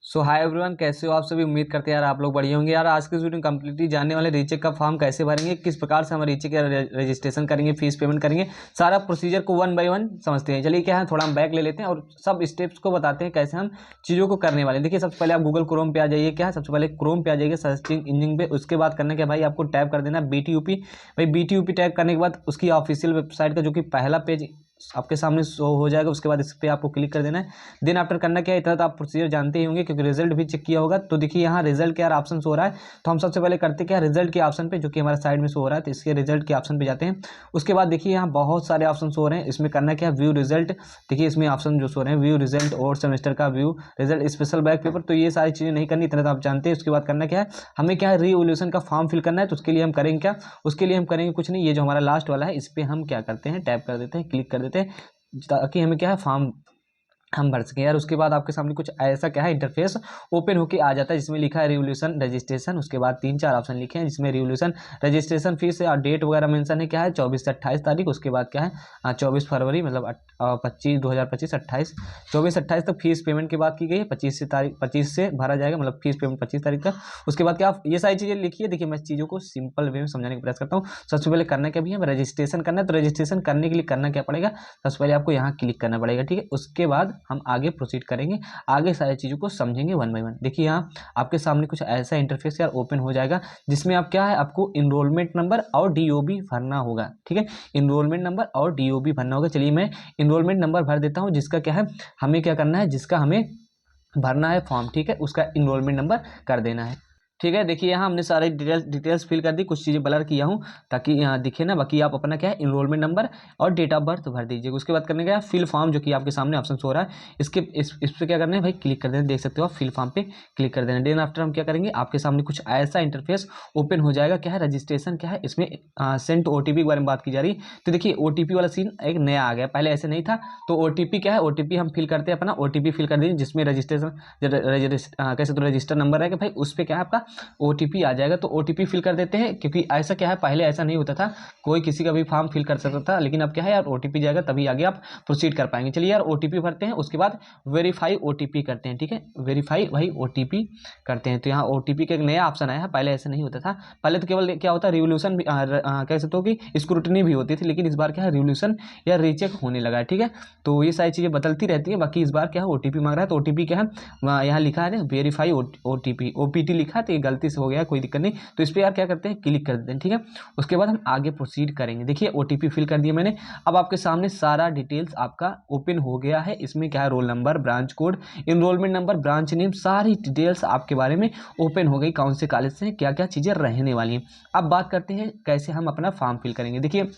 सो hi everyone, कैसे हो आप सभी। उम्मीद करते हैं यार आप लोग बढ़िया होंगे। यार आज के इस वीडियो में कंप्लीटली जानने वाले रीचेक का फॉर्म कैसे भरेंगे, किस प्रकार से हम रीचेक का रजिस्ट्रेशन करेंगे, फीस पेमेंट करेंगे, सारा प्रोसीजर को वन बाय वन समझते हैं। चलिए क्या है, थोड़ा हम बैक ले लेते हैं और सब स्टेप्स को बताते हैं कैसे हम चीज़ों को करने वाले हैं। देखिए सबसे पहले आप गूगल क्रोम पे आ जाइए। क्या है, सबसे पहले क्रोम पे आ जाइए सर्चिंग इंजन पे। उसके बाद करना क्या भाई, आपको टैप कर देना BTUP। भाई BTUP टैप करने के बाद उसकी ऑफिशियल वेबसाइट का जो कि पहला पेज आपके सामने शो हो जाएगा। उसके बाद इस पर आपको क्लिक कर देना है। देन आफ्टर करना क्या है, इतना तो आप प्रोसीजर जानते ही होंगे क्योंकि रिजल्ट भी चेक किया होगा। तो देखिए यहाँ रिजल्ट के यार ऑप्शन हो रहा है। तो हम सबसे पहले करते क्या, रिजल्ट के ऑप्शन पे जो कि हमारे साइड में शो हो रहा है, तो इसके रिजल्ट के ऑप्शन पे जाते हैं। उसके बाद देखिए यहाँ बहुत सारे ऑप्शन हो रहे हैं। इसमें करना क्या है, व्यू रिजल्ट। देखिए इसमें ऑप्शन जो शो रहे हैं, व्यू रिजल्ट और सेमेस्टर का view result, special back paper. तो ये सारी चीज़ें नहीं करनी, इतना तो आप जानते हैं। उसके बाद करना क्या है, हमें क्या है, रीवोल्यूशन का फॉर्म फिल करना है। तो उसके लिए हम करेंगे क्या, उसके लिए हम करेंगे कुछ नहीं, ये जो हमारा लास्ट वाला है इस पर हम क्या करते हैं, टैप कर देते हैं, क्लिक कर देते हैं ताकि हमें क्या है फॉर्म हम भर सकें यार। उसके बाद आपके सामने कुछ ऐसा क्या है, इंटरफेस ओपन होके आ जाता है जिसमें लिखा है रिवोल्यूशन रजिस्ट्रेशन। उसके बाद 3-4 ऑप्शन लिखे हैं जिसमें रिवोल्यूशन रजिस्ट्रेशन फीस और डेट वगैरह मेंशन है, क्या है 24 से 28 तारीख। उसके बाद क्या है 24 फरवरी मतलब 2025 28 24-28 तक फीस पेमेंट की बात की गई है। 25 से भरा जाएगा, मतलब फीस पेमेंट 25 तारीख तक। उसके बाद क्या आप ये सारी चीज़ें लिखिए। देखिए मैं चीज़ों को सिंपल वे में समझाने का प्रयास करता हूँ। सबसे पहले करना क्या भी है, रजिस्ट्रेशन करना है। तो रजिस्ट्रेशन करने के लिए करना क्या पड़ेगा, सबसे पहले आपको यहाँ क्लिक करना पड़ेगा, ठीक है। उसके बाद हम आगे प्रोसीड करेंगे, आगे सारी चीज़ों को समझेंगे वन बाय वन। देखिए यहाँ आपके सामने कुछ ऐसा इंटरफेस यार ओपन हो जाएगा जिसमें आप क्या है, आपको इनरोलमेंट नंबर और DOB भरना होगा, ठीक है। इनरोलमेंट नंबर और DOB भरना होगा। चलिए मैं इनरोलमेंट नंबर भर देता हूँ, जिसका क्या है, हमें क्या करना है, जिसका हमें भरना है फॉर्म, ठीक है, उसका इनरोलमेंट नंबर कर देना है, ठीक है। देखिए यहाँ हमने सारे डिटेल्स फिल कर दी, कुछ चीज़ें ब्लर किया हूँ ताकि यहाँ दिखे ना। बाकी आप अपना क्या है, इनरोलमेंट नंबर और डेट ऑफ बर्थ भर दीजिएगा। उसके बाद करने का फिल फॉर्म, जो कि आपके सामने ऑप्शन हो रहा है, इस पर क्या करना है भाई, क्लिक कर देना। देख सकते हो आप फिल फॉर्म पे क्लिक कर देना। देन आफ्टर हम क्या करेंगे, आपके सामने कुछ ऐसा इंटरफेस ओपन हो जाएगा। क्या है, रजिस्ट्रेशन क्या है, इसमें सेंड OTP के बारे में बात की जा रही है। तो देखिए OTP वाला सीन एक नया आ गया, पहले ऐसे नहीं था। तो OTP क्या है, OTP हम फिल करते हैं, अपना OTP फिल कर दीजिए जिसमें रजिस्ट्रेशन कैसे तो रजिस्टर नंबर रहेगा भाई, उस पर क्या है आपका OTP आ जाएगा। तो OTP फिल कर देते हैं, क्योंकि ऐसा क्या है, पहले ऐसा नहीं होता था, कोई किसी का भी फॉर्म फिल कर सकता था। लेकिन अब क्या है यार, OTP जाएगा तभी आगे आप प्रोसीड कर पाएंगे। चलिए यार OTP भरते हैं, उसके बाद वेरीफाई OTP करते हैं, ठीक है। वेरीफाई भाई OTP करते हैं। तो यहाँ OTP का एक नया ऑप्शन आया है, पहले ऐसा नहीं होता था। पहले तो केवल क्या होता है, रिवोल्यूशन कह सकते हो कि स्क्रूटनी भी होती थी, लेकिन इस बार क्या है, रिवोल्यूशन या रीचेक होने लगा है, ठीक है। तो ये सारी चीज़ें बदलती रहती है। बाकी इस बार क्या है, OTP मांग रहा है। तो OTP क्या है, यहाँ लिखा है वेरीफाई OTP, OPT लिखा है, तो ये गलती से हो गया, कोई दिक्कत नहीं। तो इस पर यार क्या करते हैं, क्लिक कर देते हैं, ठीक है। उसके बाद हम आगे प्रोसीड करेंगे। देखिए OTP फिल कर दिया मैंने। अब आपके सामने सारा डिटेल्स आपका ओपन हो गया है। इसमें क्या है, roll number, branch code, enrolment number, branch name, सारी डिटेल्स आपके बारे में ओपन हो गई। कौन से कॉलेज से क्या क्या चीज़ें रहने वाली हैं। अब बात करते हैं कैसे हम अपना फॉर्म फिल करेंगे। देखिए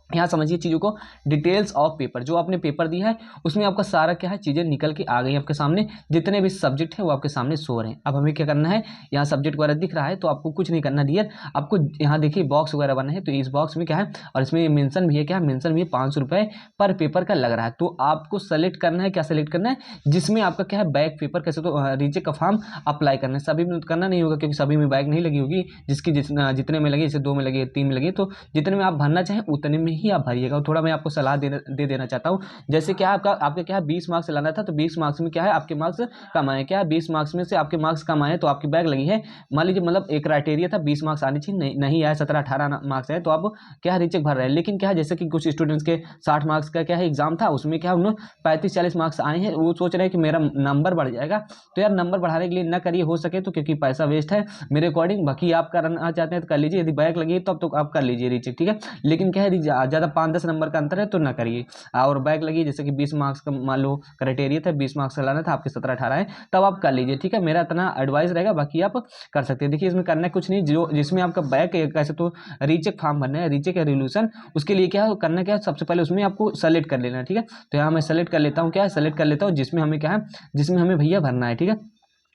यहाँ समझिए चीज़ों को, डिटेल्स ऑफ पेपर, जो आपने पेपर दिया है उसमें आपका सारा क्या है, चीज़ें निकल के आ गई आपके सामने। जितने भी सब्जेक्ट है वो आपके सामने शो रहे हैं। अब हमें क्या करना है, यहाँ सब्जेक्ट वगैरह दिख रहा है, तो आपको कुछ नहीं करना डियर। आपको यहाँ देखिए बॉक्स वगैरह बना है, तो इस बॉक्स में क्या है, और इसमें मेंशन भी है, क्या मेंशन भी है, 500 रुपये पर पेपर का लग रहा है। तो आपको सेलेक्ट करना है, क्या सेलेक्ट करना है, जिसमें आपका क्या है, बैक पेपर कैसे तो रीचेक का फॉर्म अप्लाई करना है। सभी में करना नहीं होगा क्योंकि सभी में बैक नहीं लगी होगी। जिसकी जितने में लगी, जैसे 2 में लगी, 3 में लगी, तो जितने में आप भरना चाहें उतने में ही आप भरिएगा। थोड़ा मैं आपको सलाह दे देना चाहता हूँ। जैसे क्या आपका क्या है, 20 मार्क्स लाना था, तो 20 मार्क्स में क्या है, आपके मार्क्स कम आए। क्या है, 20 मार्क्स में से आपके मार्क्स कम आए तो आपकी बैक लगी है। मान लीजिए मतलब एक क्राइटेरिया था 20 मार्क्स आने चाहिए, नहीं आया, 17-18 मार्क्स आए, तो आप क्या है, रीचेक भर रहे हैं। लेकिन क्या है, जैसे कि कुछ स्टूडेंट्स के 60 मार्क्स का क्या है एग्जाम था, उसमें क्या उन्होंने 35-40 मार्क्स आए हैं, वो सोच रहे हैं कि मेरा नंबर बढ़ जाएगा। तो यार नंबर बढ़ाने के लिए ना करिए, हो सके तो, क्योंकि पैसा वेस्ट है मेरे अकॉर्डिंग। बाकी आप करना चाहते हैं तो कर लीजिए, यदि बैक लगी तब तो आप कर लीजिए रीचेक, ठीक है। लेकिन क्या है, ज़्यादा 5-10 नंबर का अंतर है तो ना करिए। और बैक लगी, जैसे कि 20 मार्क्स का मान लो क्राइटेरिया था, 20 मार्क्स का लाना था, आपके 17-18 है, तब आप कर लीजिए, ठीक है। मेरा इतना एडवाइस रहेगा, बाकी आप कर सकते हैं। देखिए इसमें करना कुछ नहीं, जो जिसमें आपका बैक कैसे तो रीचेक फॉर्म भरना है, रीचेक या रिवोल्यूशन, उसके लिए क्या करना, क्या सबसे पहले उसमें आपको सेलेक्ट कर लेना है, ठीक है। तो यहाँ मैं सेलेक्ट कर लेता हूँ, क्या है, सेलेक्ट कर लेता हूँ जिसमें हमें क्या है, जिसमें हमें भैया भरना है, ठीक है।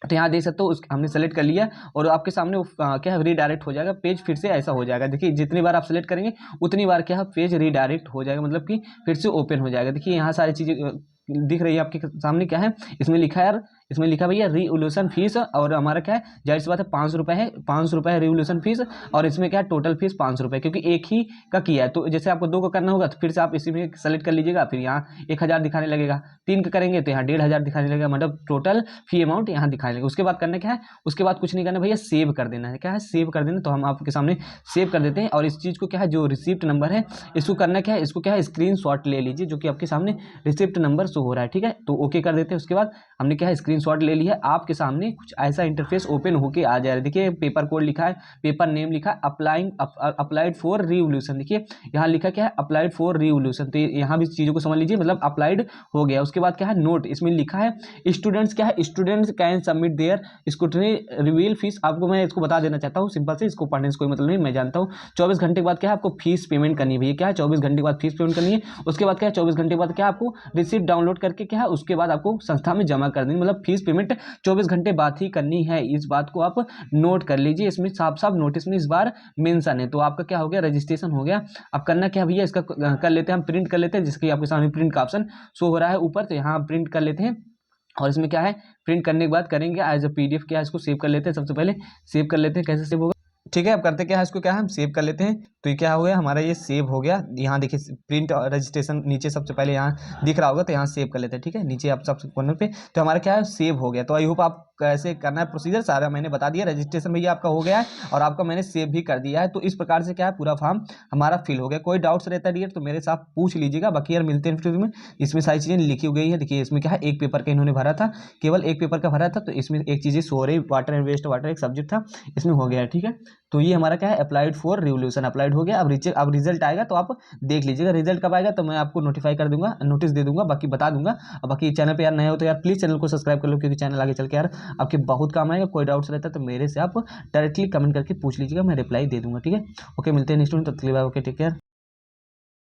तो यहाँ देख सकते हो हमने सेलेक्ट कर लिया और आपके सामने क्या है, रीडायरेक्ट हो जाएगा पेज, फिर से ऐसा हो जाएगा। देखिए जितनी बार आप सेलेक्ट करेंगे उतनी बार क्या है, पेज रीडायरेक्ट हो जाएगा, मतलब कि फिर से ओपन हो जाएगा। देखिए यहाँ सारी चीज़ें दिख रही है आपके सामने, क्या है इसमें लिखा है यार, इसमें लिखा भैया रिवोल्यूशन फीस, और हमारा क्या है जाहिर सी बात है 500 रुपये है, 500 रुपये है रिवोल्यूशन फीस, और इसमें क्या है टोटल फीस 500 रुपये, क्योंकि एक ही का किया है। तो जैसे आपको 2 का करना होगा तो फिर से आप इसी में सेलेक्ट कर लीजिएगा, फिर यहाँ 1000 दिखाने लगेगा, 3 का करेंगे तो यहाँ 1500 दिखाने लगेगा, मतलब टोटल फी अमाउंट यहाँ दिखाने लगेगा। उसके बाद करना क्या है, उसके बाद कुछ नहीं करना भैया, सेव कर देना है। क्या है सेव कर देना, तो हम आपके सामने सेव कर देते हैं। और इस चीज़ को क्या है जो रिसिप्ट नंबर है इसको करना क्या है, इसको क्या है स्क्रीनशॉट ले लीजिए, जो कि आपके सामने रिसिप्ट नंबर शो हो रहा है, ठीक है। तो ओके कर देते हैं। उसके बाद हमने क्या है स्क्रीनशॉट ले लिया, आपके सामने कुछ ऐसा इंटरफेस ओपन होके आ जा रहा है। देखिए पेपर कोड लिखा है, पेपर नेम लिखा है, अप्लाइड फॉर रिवोल्यूशन। देखिए यहाँ लिखा क्या है अप्लाइड फॉर रिवोल्यूशन, तो यहाँ भी चीज़ों को समझ लीजिए, मतलब अप्लाइड हो गया। उसके बाद क्या है नोट, इसमें लिखा है स्टूडेंट्स, क्या है students can submit there scrutiny reveal fees. आपको मैं इसको बता देना चाहता हूँ सिंपल से, इसको पढ़ने से कोई मतलब नहीं, मैं जानता हूँ। 24 घंटे के बाद क्या है आपको फीस पेमेंट करनी है भैया, क्या है 24 घंटे के बाद फीस पेमेंट करनी है। उसके बाद क्या है 24 घंटे के बाद क्या है आपको रिसिप्ट डाउनलोड करके क्या है उसके बाद आपको संस्था में जमा कर देंगे, मतलब फीस पेमेंट 24 घंटे बाद ही करनी है। इस बात को आप नोट कर लीजिए, इसमें साफ साफ नोटिस में इस बार मेंशन है। तो आपका क्या हो गया रजिस्ट्रेशन हो गया। अब करना क्या भैया, इसका कर लेते हैं हम, प्रिंट कर लेते हैं, जिसकी आपके सामने प्रिंट का ऑप्शन शो हो रहा है ऊपर, तो यहाँ प्रिंट कर लेते हैं। और इसमें क्या है प्रिंट करने के बाद करेंगे एज अ PDF, क्या है इसको सेव कर लेते हैं। सबसे पहले सेव कर लेते हैं, कैसे सेव होगा, ठीक है। अब करते क्या है इसको, क्या है हम सेव कर लेते हैं। तो ये क्या हो गया हमारा, ये सेव हो गया। यहाँ देखिए प्रिंट रजिस्ट्रेशन नीचे सबसे पहले यहाँ दिख रहा होगा, तो यहाँ सेव कर लेते हैं, ठीक है। नीचे आप सबसे कॉर्नर पे, तो हमारा क्या है सेव हो गया। तो आई होप आप कैसे करना है प्रोसीजर सारा मैंने बता दिया। रजिस्ट्रेशन भैया आपका हो गया है और आपका मैंने सेव भी कर दिया है। तो इस प्रकार से क्या है पूरा फॉर्म हमारा फिल हो गया। कोई डाउट्स रहता है डियर तो मेरे साथ पूछ लीजिएगा। बाकी यार मिलते हैं वीडियो में, इसमें सारी चीज़ें लिखी गई है। देखिए इसमें क्या है एक पेपर का इन्होंने भरा था, केवल एक पेपर का भरा था, तो इसमें एक चीज़ें सो रही, वाटर एंड वेस्ट वाटर एक सब्जेक्ट था, इसमें हो गया है, ठीक है। तो ये हमारा क्या है अप्लाइड फॉर रिवोल्यूशन अप्लाइड हो गया। अब रिजल्ट आएगा तो आप देख लीजिएगा, रिजल्ट कब आएगा तो मैं आपको नोटिफाई कर दूंगा, नोटिस दे दूंगा, बाकी बता दूंगा। और बाकी चैनल पे यार नए हो तो यार प्लीज़ चैनल को सब्सक्राइब कर लो, क्योंकि चैनल आगे चल के यार आपके बहुत काम आएगा। कोई डाउट्स रहता है तो मेरे से आप डायरेक्टली कमेंट करके पूछ लीजिएगा, मैं रिप्लाई दे दूंगा, ठीक है। ओके मिलते हैं नेक्स्ट में, तब तक के लिए बाय, ओके टेक केयर।